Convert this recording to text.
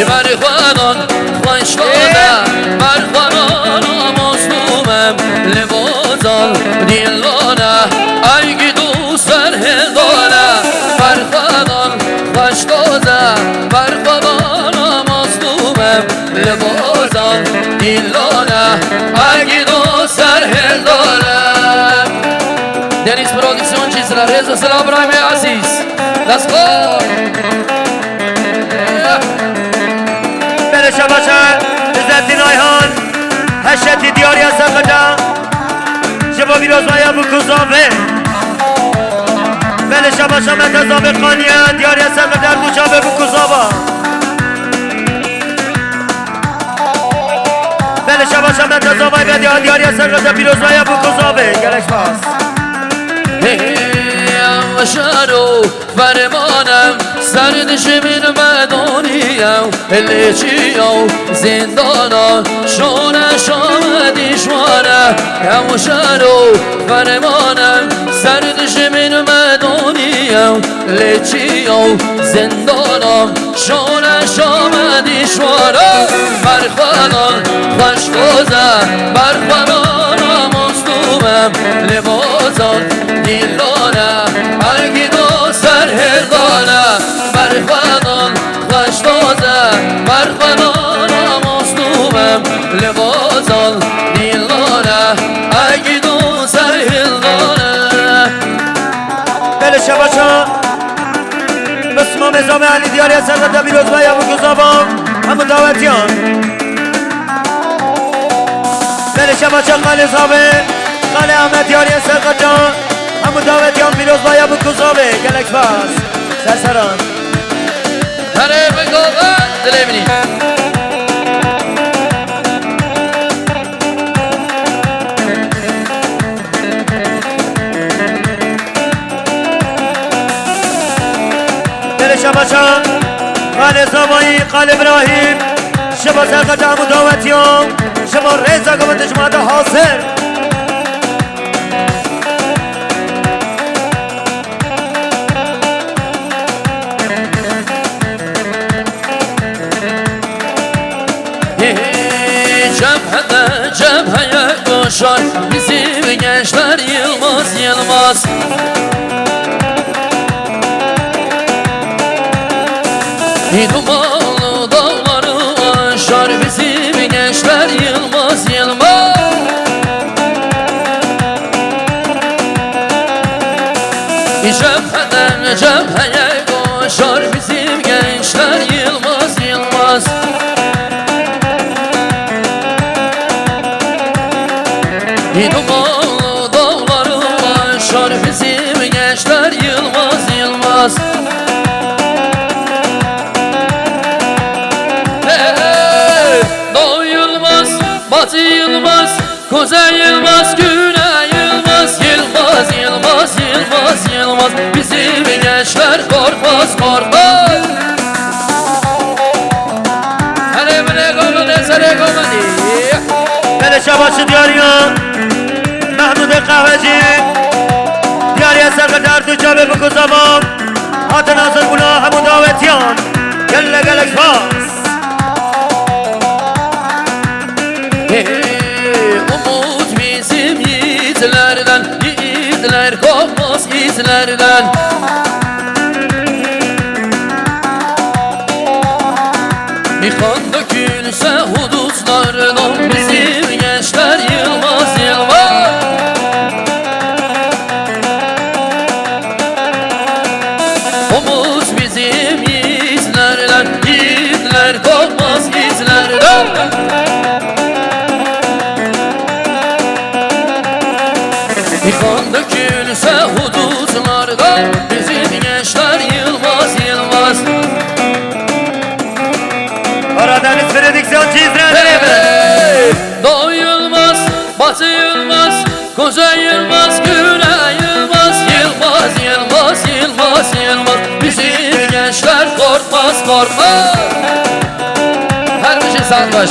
برخوانان خوش داده برخوانان مظلومم لبازان دیلانه ایگی دوستر هلدانه برخوانان خوش داده برخوانان مظلومم لبازان دیلانه ایگی دوستر هلدانه دنیز پرودیکسیون چیزler Reza Selam İbrahim Aziz Let's go Beleşe başa İzzettin Ayhan Heşeti Diyarya Sakıca Şifa Birozmaya bu kuzave Beleşe başa Metezabı Kanya Diyarya Sakıca Duşabe bu kuzava Beleşe başa Metezabı Diyarya Sakıca Birozmaya bu kuzave Gerekmez شارو فرمانم سردشمین مدانیم لیچیو زندانا شونه شامدی شوانه هم شارو فرمانم سردشمین مدانیم لیچیو زندانا شونه شامدی شوانه برخوانان خوش خوزه برخوانان مصدومم لبازان دیلانه ایگی دوستر هلدانه برخوانان خوش داده برخوانان مظلومم لبازان دیلانه ایگی دوستر هلدانه Beleşe başa Müslüman Mezame Ali Diyarya Sakıca Birozmaya bu kuzava Hamı davetiyan Beleşe başa Kale Zabe Kale Ahmet Diyarya Sakıca Hamı davetiyan Birozmaya bu kuzave Gerekmez Serseran Hare Begoba Dilemini Beleşe başa Kale Zabai Kale İbrahim Şifa Sakıca Hamı davetiyan Şifa Reza Gıvıt İcmada hazır Cebheye koşar bizim gençler Yılmaz Yılmaz Dumanlı dağları aşar bizim gençler Yılmaz Yılmaz Cebheden cebheye koşar bizim gençler Yılmaz Yılmaz Dumanlı dağları aşar bizim gençler Yılmaz Yılmaz Doğu Yılmaz, Batı Yılmaz, Kuzey Yılmaz, Güney Yılmaz Yılmaz, Yılmaz, Yılmaz, Yılmaz bizim gençler korkmaz, korkmaz Hele bile konu ne sere konu diye Beleşe başı Diyarya Mahmud Kahveci Diyarya Sakıca Ertuğçabe bu kuzava Hatı Nazır Bula Hamı davetiyan Gelle Gerekmez Umut bizim yiğitlerden Yiğitler kopmaz izlerden Bir kan dökülse hudutlardan Bizim gençler Yılmaz Yılmaz Umut bizim yiğitlerden Yiğitler kopmaz izlerden Bir kan dökülse hudutlarda Bizim gençler Yılmaz Yılmaz Karadeniz Prodüksiyon çizdirelim Doğu Yılmaz, Batı Yılmaz, Kuzey Yılmaz, Güney Yılmaz Yılmaz, Yılmaz, Yılmaz, Yılmaz Bizim gençler korkmaz, korkmaz Her bir şey sarhoş